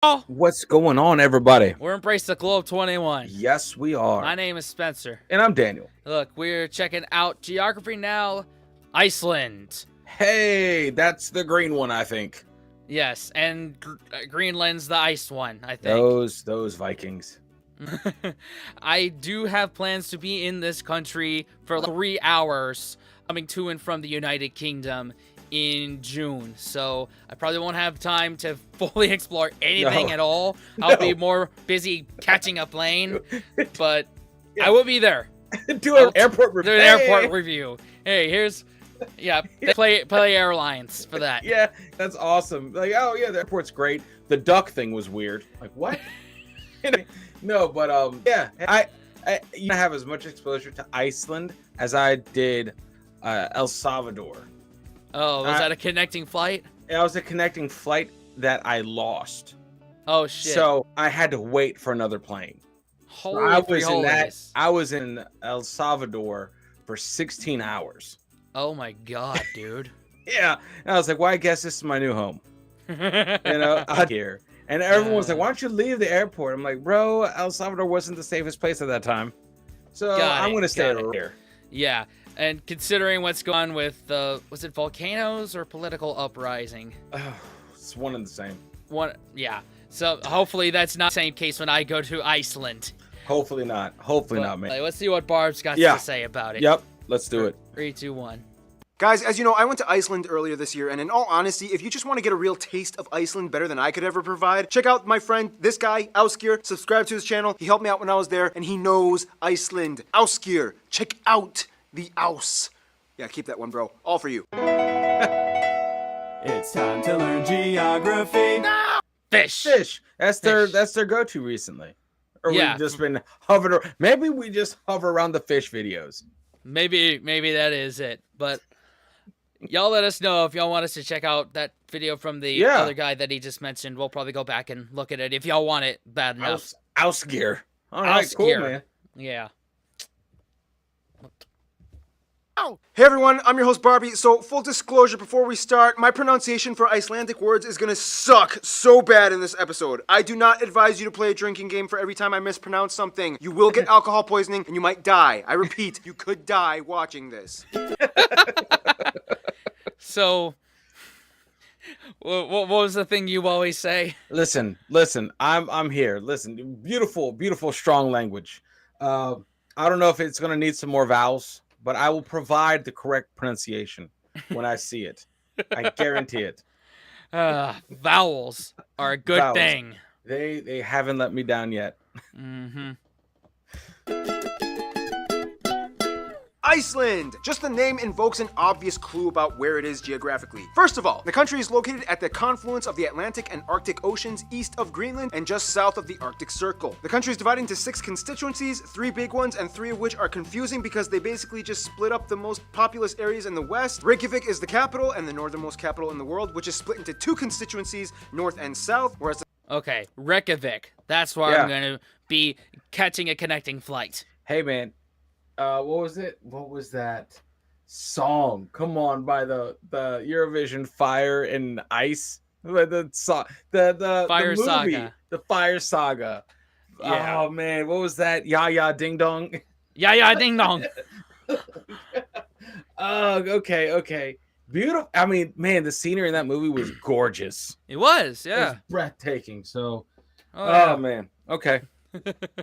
Oh, What's going on, everybody? we're Embrace the Globe 21. Yes, we My are. name is Spencer. And I'm Daniel. Look, we're checking out Geography Now, Iceland. Hey, that's the green one, I think. Yes, and Greenland's the ice one, I think. Those Vikings. I do have plans to be in this country for like 3 hours, coming to and from the United Kingdom in June. So I probably won't have time to fully explore anything No. at all. I'll be more busy catching a plane, but Yeah. I will be there. Do an airport Do review. an airport review. Hey, here's play airlines for that. Yeah, that's awesome. Like, oh yeah, the airport's great. The duck thing was weird. Like, what? No, but yeah, I have as much exposure to Iceland as I did El Salvador. Oh, was that a connecting flight? It was a connecting flight that I lost. Oh shit. So I had to wait for another plane. Holy I was in El Salvador for 16 hours. Oh my god, dude. Yeah. And I was like, well, I guess this is my new home. I'm here. And everyone was like, why don't you leave the airport? I'm like, bro, El Salvador wasn't the safest place at that time. So I'm going to stay here. Yeah. And considering what's going on with was it volcanoes or political uprising? Oh, it's one and the same. Yeah. So hopefully that's not the same case when I go to Iceland. Hopefully not. Hopefully not, man. Let's see what Barb's got to say about it. Yep. Let's do it. 3, 2, 1. Guys, as you know, I went to Iceland earlier this year, and in all honesty, if you just want to get a real taste of Iceland better than I could ever provide, check out my friend, this guy, Ásgeir. Subscribe to his channel. He helped me out when I was there, and he knows Iceland. Ásgeir, check out the Ás. Yeah, keep that one, bro. All for you. It's time to learn geography. Fish. That's their go-to recently. Or we've just been hovering. Maybe we just hover around the fish videos. Maybe that is it. But y'all let us know if y'all want us to check out that video from the other guy that he just mentioned. We'll probably go back and look at it if y'all want it bad enough. Ásgeir. All right, cool, man. Yeah. Hey everyone, I'm your host Barbie. So full disclosure before we start, my pronunciation for Icelandic words is gonna suck so bad in this episode. I do not advise you to play a drinking game for every time I mispronounce something. You will get alcohol poisoning and you might die. I repeat, you could die watching this. So, what was the thing you always say? Listen, I'm here. Listen, beautiful, strong language. I don't know if it's gonna need some more vowels, but I will provide the correct pronunciation when I see it. I guarantee it. Vowels are a good thing. They haven't let me down yet. Mm-hmm. Iceland! Just the name invokes an obvious clue about where it is geographically. First of all, the country is located at the confluence of the Atlantic and Arctic Oceans east of Greenland and just south of the Arctic Circle. The country is divided into 6 constituencies, 3 big ones, and 3 of which are confusing because they basically just split up the most populous areas in the west. Reykjavik is the capital and the northernmost capital in the world, which is split into 2 constituencies, north and south, whereas Okay, Reykjavik. That's where I'm going to be catching a connecting flight. Hey, man. What was it? What was that song? Come on, by the Eurovision Fire and Ice. The Fire movie, Saga. The Fire Saga. Yeah. Oh man, what was that? Ya Ding Dong. Ya Ding Dong. Oh, okay. Beautiful. I mean, man, the scenery in that movie was gorgeous. It was, yeah. It was breathtaking. So, Oh man. Okay.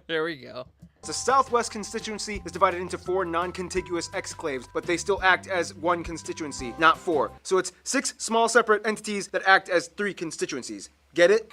There we go. the southwest constituency is divided into 4 non-contiguous exclaves, but they still act as 1 constituency, not 4. So it's 6 small separate entities that act as 3 constituencies. Get it?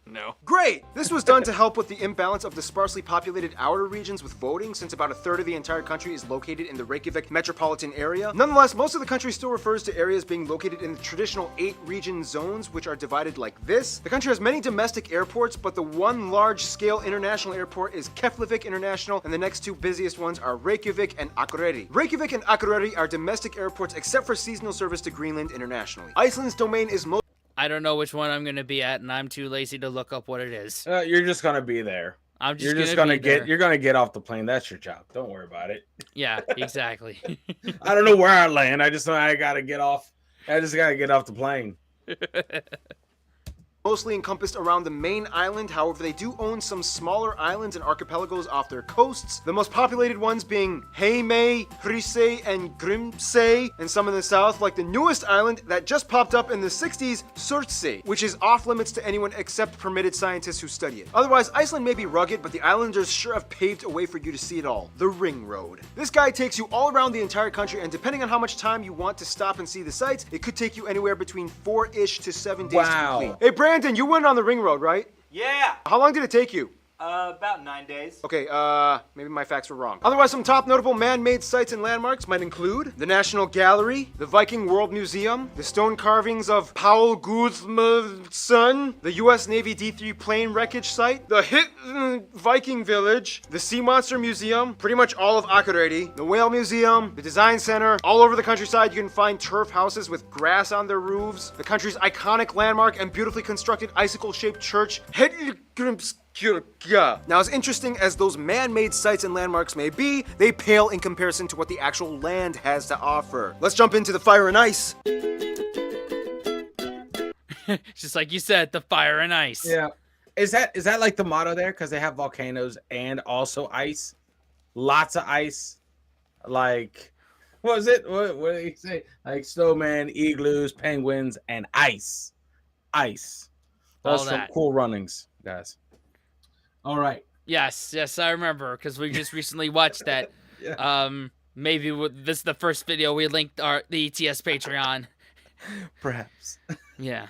No. Great! This was done to help with the imbalance of the sparsely populated outer regions with voting, since about a third of the entire country is located in the Reykjavik metropolitan area. Nonetheless, most of the country still refers to areas being located in the traditional 8 region zones, which are divided like this. The country has many domestic airports, but the one large-scale international airport is Keflavik International, and the next 2 busiest ones are Reykjavik and Akureyri. Reykjavik and Akureyri are domestic airports except for seasonal service to Greenland internationally. Iceland's domain is most I don't know which one I'm going to be at, and I'm too lazy to look up what it is. You're just gonna be there. You're just gonna get off the plane. That's your job. Don't worry about it. Yeah, exactly. I don't know where I land. I just know I gotta get off. I just gotta get off the plane. mostly encompassed around the main island. However, they do own some smaller islands and archipelagos off their coasts, the most populated ones being Heimaey, Hrisey, and Grimsey, and some in the south, like the newest island that just popped up in the 60s, Surtsey, which is off limits to anyone except permitted scientists who study it. Otherwise, Iceland may be rugged, but the islanders sure have paved a way for you to see it all. The Ring Road. This guide takes you all around the entire country, and depending on how much time you want to stop and see the sights, it could take you anywhere between 4-ish to 7 days to complete. Hey Brandon, you went on the Ring Road, right? Yeah, How long did it take you? about 9 days. Okay, maybe my facts were wrong. Otherwise, some top notable man-made sites and landmarks might include the National Gallery, the Viking World Museum, the stone carvings of Paul Guðmundsson, the U.S. Navy D-3 plane wreckage site, the Viking Village, the Sea Monster Museum, pretty much all of Akureyri, the Whale Museum, the Design Center. All over the countryside, you can find turf houses with grass on their roofs, the country's iconic landmark and beautifully constructed icicle-shaped church, Now, as interesting as those man-made sites and landmarks may be, they pale in comparison to what the actual land has to offer. Let's jump into the fire and ice. Just like you said, the fire and ice. Yeah. Is that like the motto there? Because they have volcanoes and also ice. Lots of ice. Like, what was it? What did he say? Like snowman, igloos, penguins, and ice. Ice. Those All some that. cool runnings, guys. All right. Yes, I remember because we just recently watched that. Yeah. Maybe this is the first video we linked the ETS Patreon. Perhaps. Yeah.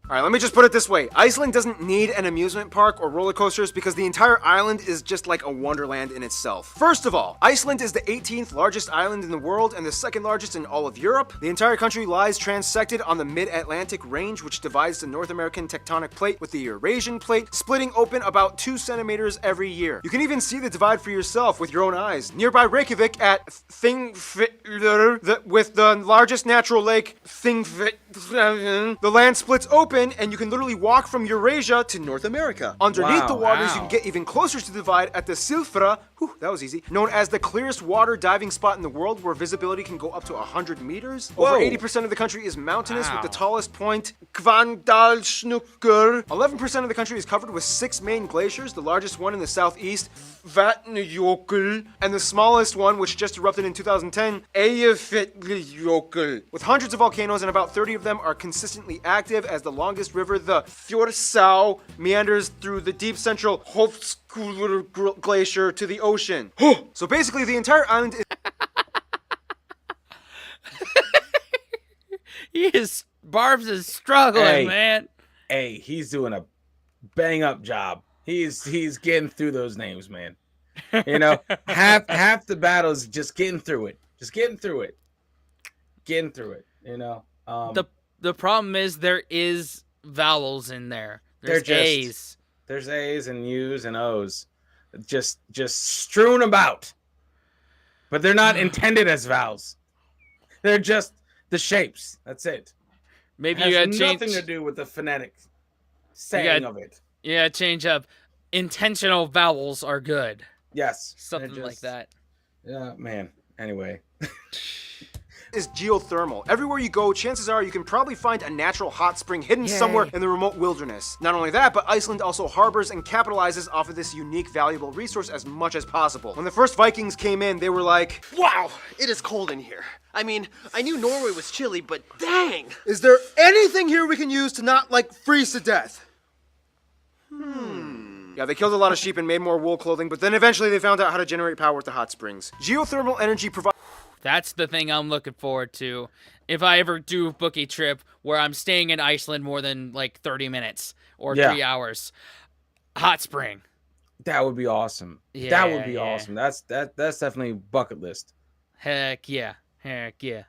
Alright, let me just put it this way. Iceland doesn't need an amusement park or roller coasters because the entire island is just like a wonderland in itself. First of all, Iceland is the 18th largest island in the world and the second largest in all of Europe. The entire country lies transected on the mid-Atlantic range, which divides the North American tectonic plate with the Eurasian plate, splitting open about 2 centimeters every year. You can even see the divide for yourself with your own eyes. Nearby Reykjavik at Thingvellir, with the largest natural lake, Thingvellir, the land splits open and you can literally walk from Eurasia to North America. Underneath the waters, you can get even closer to the divide at the Silfra, that was easy, known as the clearest water diving spot in the world, where visibility can go up to 100 meters. Over 80% of the country is mountainous, with the tallest point, Hvannadalshnúkur. 11% of the country is covered with 6 main glaciers, the largest one in the southeast, Vatnajökull, and the smallest one, which just erupted in 2010, Eyjafjallajökull. With hundreds of volcanoes and about 30 of them are consistently active, as the longest river, the Þjórsá, meanders through the deep central Hofsjökull glacier to the ocean. So basically, the entire island is... Barbs is struggling, man. Hey, he's doing a bang up job. He's getting through those names, man. You know, half the battle is just getting through it. You know. The problem is there is vowels in there. There's A's. There's A's and U's and O's, just strewn about. But they're not intended as vowels. They're just the shapes. That's it. Maybe It you has gotta change. nothing to do with the phonetic saying of it. Yeah, change up. Intentional vowels are good. Yes. Something like that. Yeah, man. Anyway. is geothermal. Everywhere you go, chances are you can probably find a natural hot spring hidden somewhere in the remote wilderness. Not only that, but Iceland also harbors and capitalizes off of this unique, valuable resource as much as possible. When the first Vikings came in, they were like, "Wow, it is cold in here. I mean, I knew Norway was chilly, but dang! is there anything here we can use to not, like, freeze to death?" Yeah, they killed a lot of sheep and made more wool clothing, but then eventually they found out how to generate power with the hot springs. Geothermal energy provides... That's the thing I'm looking forward to. If I ever do book a trip where I'm staying in Iceland more than like 30 minutes or 3 hours. Hot spring. That would be awesome. Yeah, that would be awesome. That's definitely bucket list. Heck yeah. Heck yeah.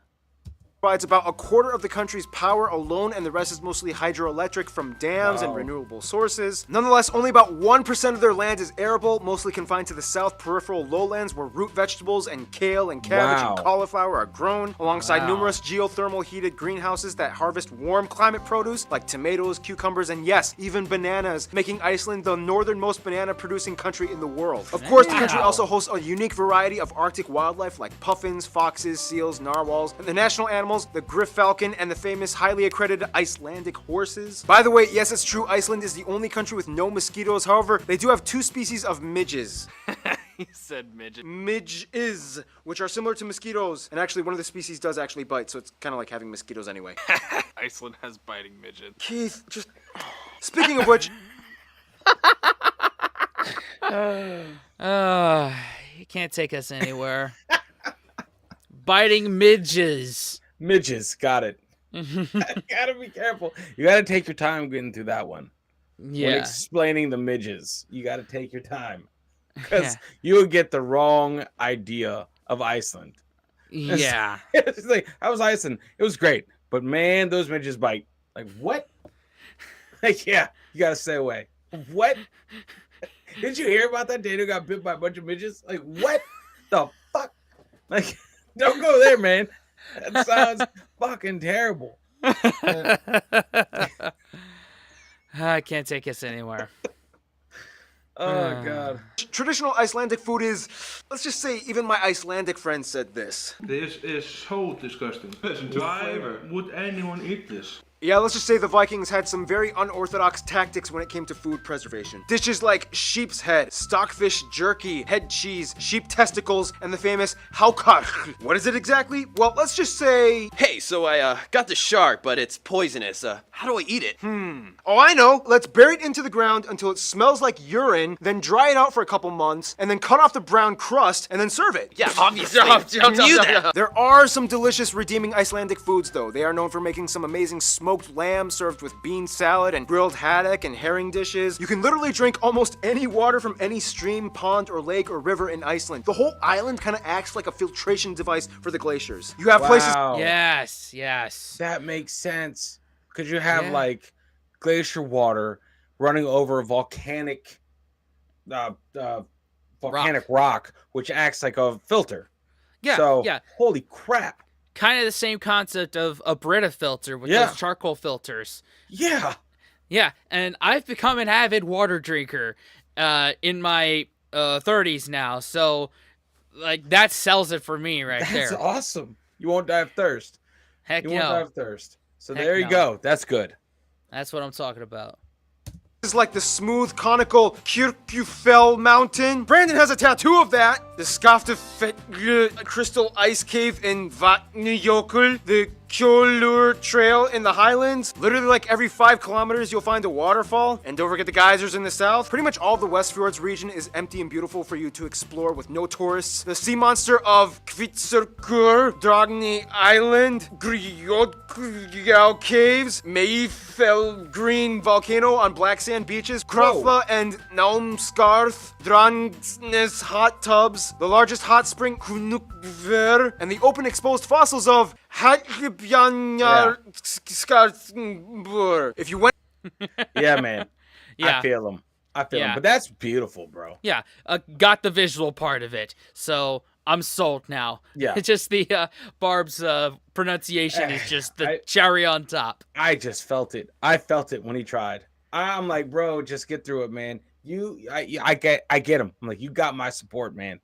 provides about a quarter of the country's power alone, and the rest is mostly hydroelectric from dams and renewable sources. Nonetheless, only about 1% of their land is arable, mostly confined to the south peripheral lowlands where root vegetables and kale and cabbage and cauliflower are grown, alongside numerous geothermal heated greenhouses that harvest warm climate produce like tomatoes, cucumbers, and yes, even bananas, making Iceland the northernmost banana producing country in the world. Of course, the country also hosts a unique variety of Arctic wildlife like puffins, foxes, seals, narwhals, and the national animal animals, the griff falcon, and the famous highly accredited Icelandic horses. By the way, yes, it's true, Iceland is the only country with no mosquitoes. However, they do have 2 species of midges. He said midget. Midges, which are similar to mosquitoes. And actually, one of the species does actually bite, so it's kind of like having mosquitoes anyway. Iceland has biting midget. Keith, just... Speaking of which... You can't take us anywhere. Biting midges. Midges, got it. Gotta be careful. You gotta take your time getting through that one. When Yeah. explaining the midges, you gotta take your time. Because Yeah. you would get the wrong idea of Iceland. Yeah. It's like, how was Iceland? It was great. But man, those midges bite. Like, what? Like, yeah, you gotta stay away. What? Did you hear about that Daniel got bit by a bunch of midges? Like, what the fuck? Like, don't go there, man. That sounds fucking terrible. I can't take us anywhere. Oh, God. Traditional Icelandic food is, let's just say, even my Icelandic friend said this. This is so disgusting. Listen to Why would anyone eat this? Yeah, let's just say the Vikings had some very unorthodox tactics when it came to food preservation. Dishes like sheep's head, stockfish jerky, head cheese, sheep testicles, and the famous haukar. What is it exactly? Well, let's just say... Hey, so I got the shark, but it's poisonous. How do I eat it? Oh, I know. Let's bury it into the ground until it smells like urine, then dry it out for a couple months, and then cut off the brown crust, and then serve it. Yeah, obviously. I knew that. There are some delicious redeeming Icelandic foods, though. They are known for making some amazing smoked lamb served with bean salad and grilled haddock and herring dishes. You can literally drink almost any water from any stream, pond, or lake or river in Iceland. The whole island kind of acts like a filtration device for the glaciers. You have places... Wow. Yes, yes. That makes sense. Because you have, Yeah. like, glacier water running over volcanic rock, which acts like a filter. Yeah, So, yeah. holy crap. Kind of the same concept of a Brita filter with Yeah. those charcoal filters. Yeah. Yeah, and I've become an avid water drinker in my 30s now, so like that sells it for me right That's there. awesome. You won't die of thirst. Heck You won't die no, of thirst. So Heck there you no. go. That's good. that's what I'm talking about. Is like the smooth, conical Kirkjufell Mountain. Brandon has a tattoo of that. The Skaftafell Crystal Ice Cave in Vatnajökull. The Kjolur Trail in the Highlands. Literally like every 5 kilometers you'll find a waterfall. And don't forget the geysers in the south. Pretty much all the Westfjords region is empty and beautiful for you to explore with no tourists. The sea monster of Kvitserkur, Dragni Island, Grjótgjá Caves, Mayfell Green Volcano on black sand beaches, Krafla and Naumskarth, Drangsnes hot tubs, the largest hot spring Knukver, and the open exposed fossils of Hagbjanjar Skarthbur. If you went Yeah, man. Yeah. I feel them. Yeah. But that's beautiful, bro. Yeah, got the visual part of it, so I'm sold now. Yeah. It's just the Barb's pronunciation is just the I- cherry on top. I just felt it. I felt it when he tried. I'm like, bro, just get through it, man. I get him. I'm like, you got my support, man.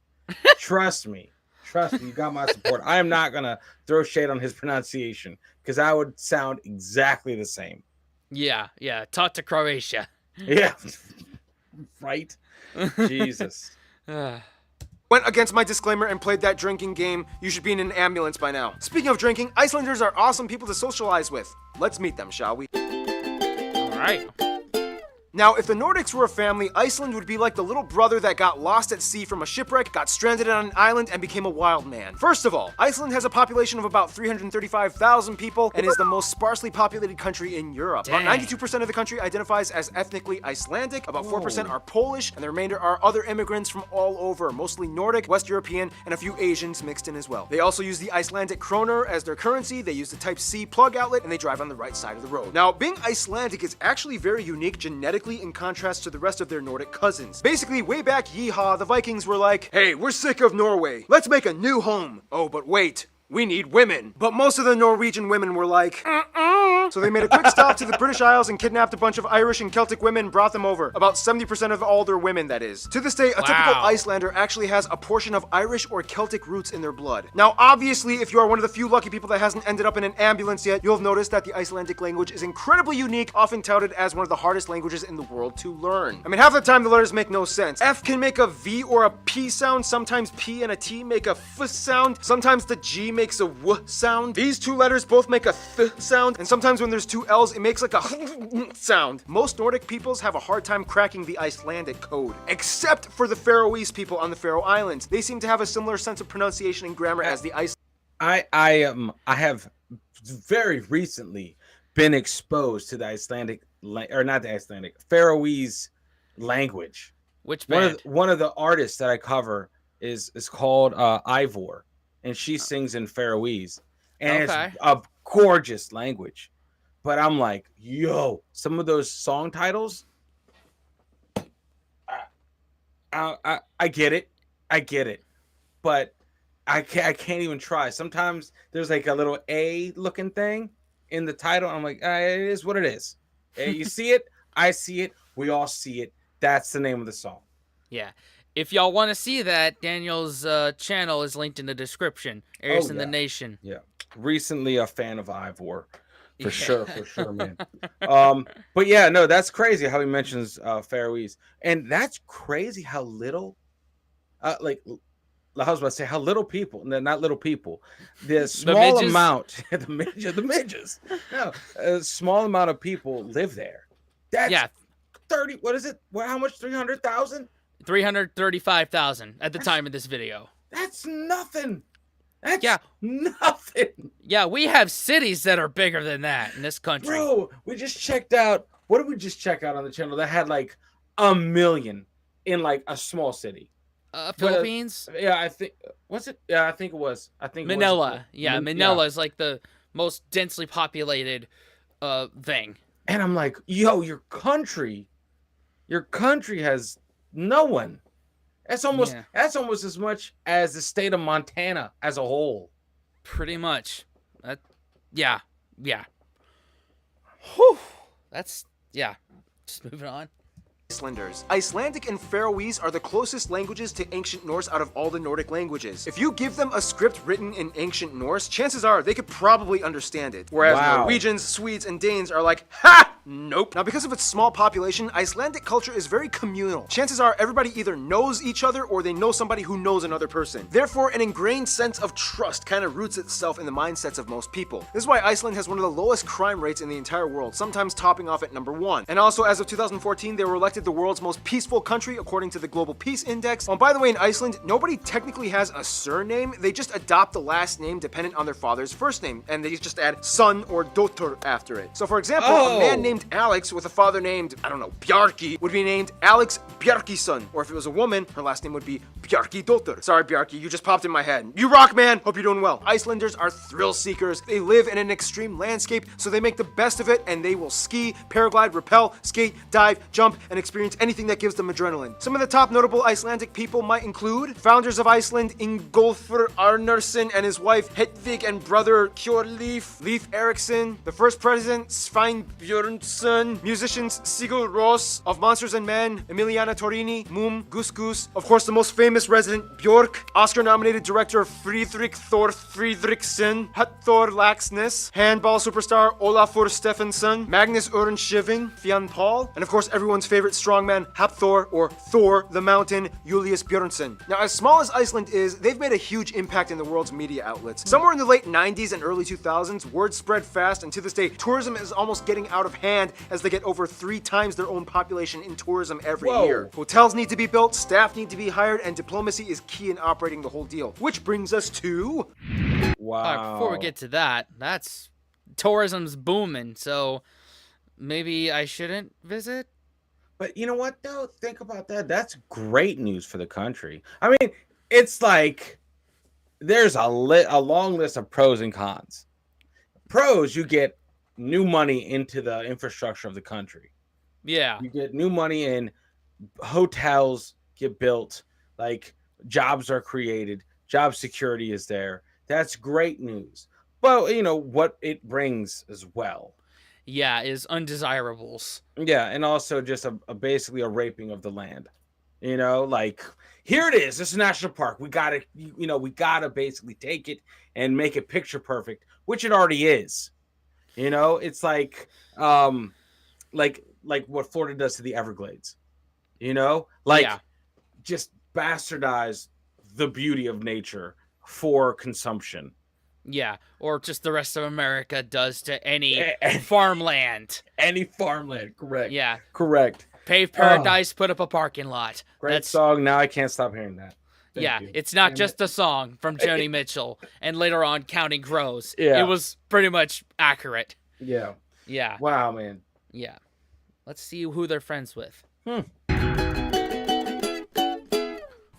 Trust me. Trust me, you got my support. I am not gonna throw shade on his pronunciation because I would sound exactly the same. Yeah, taught to Croatia. Yeah. Right? Jesus. went against my disclaimer and played that drinking game, you should be in an ambulance by now. Speaking of drinking, Icelanders are awesome people to socialize with. Let's meet them, shall we? All right. Now, if the Nordics were a family, Iceland would be like the little brother that got lost at sea from a shipwreck, got stranded on an island, and became a wild man. First of all, Iceland has a population of about 335,000 people and is the most sparsely populated country in Europe. Dang. About 92% of the country identifies as ethnically Icelandic, about 4% are Polish, and the remainder are other immigrants from all over, mostly Nordic, West European, and a few Asians mixed in as well. They also use the Icelandic kroner as their currency, they use the Type-C plug outlet, and they drive on the right side of the road. Now, being Icelandic is actually very unique genetically in contrast to the rest of their Nordic cousins. Basically, way back yeehaw, the Vikings were like, hey, we're sick of Norway. Let's make a new home. Oh, but wait, we need women. But most of the Norwegian women were like, So they made a quick stop to the British Isles and kidnapped a bunch of Irish and Celtic women and brought them over. About 70% of all their women, that is. To this day, a typical Icelander actually has a portion of Irish or Celtic roots in their blood. Now, obviously, if you are one of the few lucky people that hasn't ended up in an ambulance yet, you'll have noticed that the Icelandic language is incredibly unique, often touted as one of the hardest languages in the world to learn. I mean, half the time the letters make no sense. F can make a V or a P sound, sometimes P and a T make a F sound, sometimes the G makes a W sound. These two letters both make a Th sound, and sometimes when there's two L's, it makes like a sound. Most Nordic peoples have a hard time cracking the Icelandic code, except for the Faroese people on the Faroe Islands. They seem to have a similar sense of pronunciation and grammar as the I have very recently been exposed to the Icelandic, or not the Icelandic, Faroese language. Which band? One of the artists that I cover is called Ivor, and she sings in Faroese, and it's a gorgeous language. But I'm like, yo, some of those song titles, I get it, but I can't even try. Sometimes there's like a little A looking thing in the title. I'm like, it is what it is. You see it, I see it, we all see it. That's the name of the song. Yeah. If y'all want to see that, Daniel's channel is linked in the description. Aries in the Nation. Yeah. Recently a fan of Ivor. For sure, man. But yeah, no, that's crazy how he mentions Faroese. And that's crazy how little, like, I was about to say how little people, not little people, the small amount, the midges, no, a small amount of people live there. That's 30, what is it? How much? 300,000? 335,000 at the time of this video. That's nothing. That's nothing. Yeah, we have cities that are bigger than that in this country. Bro, we just checked out, what did we just check out on the channel that had like 1 million in like a small city? Philippines? Yeah, I think, was it? Yeah, I think it was. I think Manila. Manila is like the most densely populated thing. And I'm like, yo, your country has no one. That's almost as much as the state of Montana as a whole. Pretty much. Yeah. Whew. Just moving on. Icelanders. Icelandic and Faroese are the closest languages to Ancient Norse out of all the Nordic languages. If you give them a script written in Ancient Norse, chances are they could probably understand it. Whereas Norwegians, Swedes, and Danes are like, ha! Nope. Now, because of its small population, Icelandic culture is very communal. Chances are everybody either knows each other or they know somebody who knows another person. Therefore, an ingrained sense of trust kind of roots itself in the mindsets of most people. This is why Iceland has one of the lowest crime rates in the entire world, sometimes topping off at #1. And also, as of 2014, they were elected the world's most peaceful country according to the Global Peace Index. And by the way, in Iceland, nobody technically has a surname. They just adopt the last name dependent on their father's first name, and they just add son or dotter after it. So for example, a man named Alex with a father named, I don't know, Bjarki would be named Alex Bjarkison. Or if it was a woman, her last name would be Bjarki Dotter. Sorry, Bjarki, you just popped in my head. You rock, man! Hope you're doing well. Icelanders are thrill seekers. They live in an extreme landscape, so they make the best of it, and they will ski, paraglide, rappel, skate, dive, jump, and experience anything that gives them adrenaline. Some of the top notable Icelandic people might include founders of Iceland, Ingólfur Arnarsson and his wife Hedvig and brother Kjörleif, Leif Erikson, the first president Svein Björnsson, musicians Sigur Rós of Monsters and Men, Emiliana Torini, Mum, Gus Gus, of course the most famous resident Björk, Oscar-nominated director Friedrich Thor Friedrichsen, Hutthor Laxness, handball superstar Olafur Stefansson, Magnus Örnskjöld, Fionn Paul, and of course everyone's favorite strongman Hapthor or Thor the Mountain, Julius Björnsson. Now, as small as Iceland is, they've made a huge impact in the world's media outlets. Somewhere in the late 90s and early 2000s, word spread fast, and to this day, tourism is almost getting out of hand as they get over 3 times their own population in tourism every year. Hotels need to be built, staff need to be hired, and diplomacy is key in operating the whole deal. Which brings us to... Wow. Before we get to that, tourism's booming, so maybe I shouldn't visit? But you know what, though? Think about that. That's great news for the country. I mean, it's like there's a long list of pros and cons. Pros, you get new money into the infrastructure of the country. Yeah. You get new money in, hotels get built, like jobs are created, job security is there. That's great news. But, you know, what it brings as well yeah, is undesirables. Yeah, and also just basically a raping of the land. You know, like here it is. This is a national park. We gotta, we gotta basically take it and make it picture perfect, which it already is. You know, it's like what Florida does to the Everglades. You know, like Yeah. just bastardize the beauty of nature for consumption. Yeah, or just the rest of America does to any Eh, farmland. Any farmland, correct? Yeah. Correct. Pave paradise, put up a parking lot. Great song. Now I can't stop hearing that. Thank Yeah, you. it's not Damn just it. a song from Joni Mitchell and later on Counting Crows. Yeah. It was pretty much accurate. Yeah. Yeah, Wow, man. yeah. Let's see who they're friends with.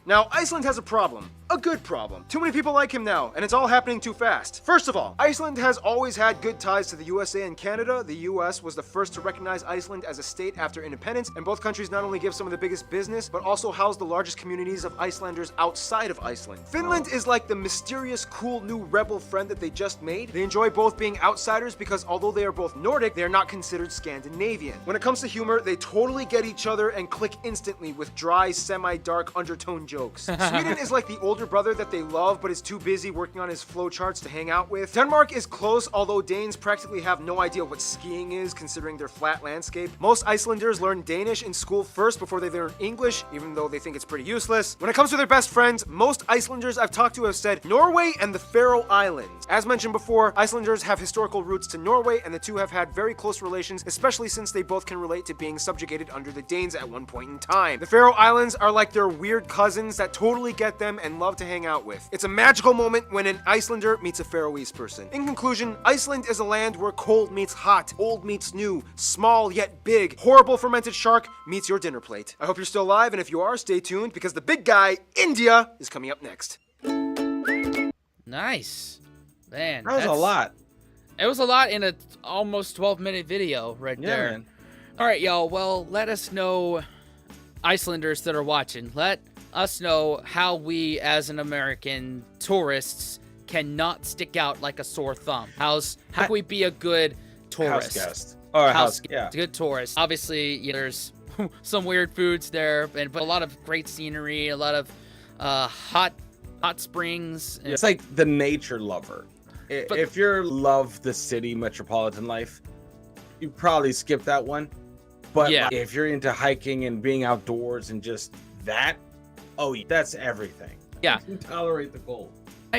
Now, Iceland has a problem. A good problem. Too many people like him now, and it's all happening too fast. First of all, Iceland has always had good ties to the USA and Canada. The US was the first to recognize Iceland as a state after independence, and both countries not only give some of the biggest business, but also house the largest communities of Icelanders outside of Iceland. Finland is like the mysterious, cool new rebel friend that they just made. They enjoy both being outsiders because although they are both Nordic, they are not considered Scandinavian. When it comes to humor, they totally get each other and click instantly with dry, semi-dark undertone jokes. Sweden is like the older brother that they love but is too busy working on his flowcharts to hang out with. Denmark is close, although Danes practically have no idea what skiing is considering their flat landscape. Most Icelanders learn Danish in school first before they learn English, even though they think it's pretty useless. When it comes to their best friends, most Icelanders I've talked to have said Norway and the Faroe Islands. As mentioned before, Icelanders have historical roots to Norway, and the two have had very close relations, especially since they both can relate to being subjugated under the Danes at one point in time. The Faroe Islands are like their weird cousins that totally get them and love to hang out with. It's a magical moment when an Icelander meets a Faroese person. In conclusion, Iceland is a land where cold meets hot, old meets new, small yet big, horrible fermented shark meets your dinner plate. I hope you're still alive, and if you are, stay tuned because the big guy, India, is coming up next. Nice. Man, That was a lot. It was a lot in a almost 12-minute video right Yeah, there. man. All right, y'all. Well, let us know, Icelanders that are watching. Let us know how we, as an American tourists, cannot stick out like a sore thumb. How can we be a good tourist? House guest. Or a house. Yeah, good tourist. Obviously, there's some weird foods there, but a lot of great scenery, a lot of hot springs. It's like the nature lover. If you love the city metropolitan life, you probably skip that one. But Yeah. like, if you're into hiking and being outdoors and just that, oh, that's everything. Yeah. You can tolerate the cold.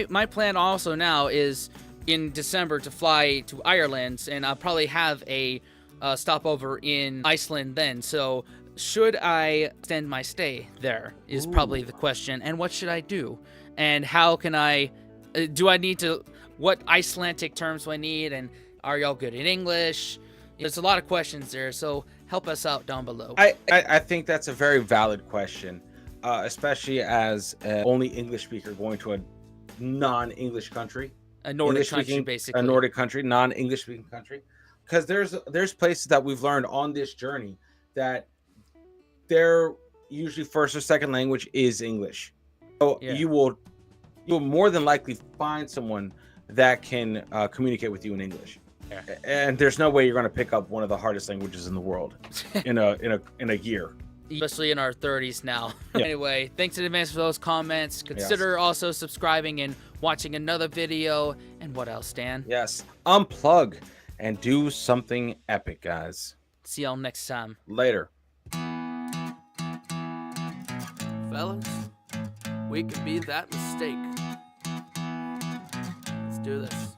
My plan also now is in December to fly to Ireland, and I'll probably have a stopover in Iceland then. So should I extend my stay there is probably the question. And what should I do? And how can I, do I need to, what Icelandic terms do I need? And are y'all good in English? There's a lot of questions there, so help us out down below. I think that's a very valid question, especially as an only English speaker going to a non-English country. A Nordic English country, speaking- basically. A Nordic country, non-English speaking country. Because there's places that we've learned on this journey that their usually first or second language is English. So Yeah. you will more than likely find someone that can communicate with you in English. Yeah. And there's no way you're going to pick up one of the hardest languages in the world in a year. Especially in our 30s now. Yeah. Anyway, thanks in advance for those comments. Consider also subscribing and watching another video. And what else, Dan? Yes. Unplug and do something epic, guys. See y'all next time. Later. Fellas, we can be that mistake. Let's do this.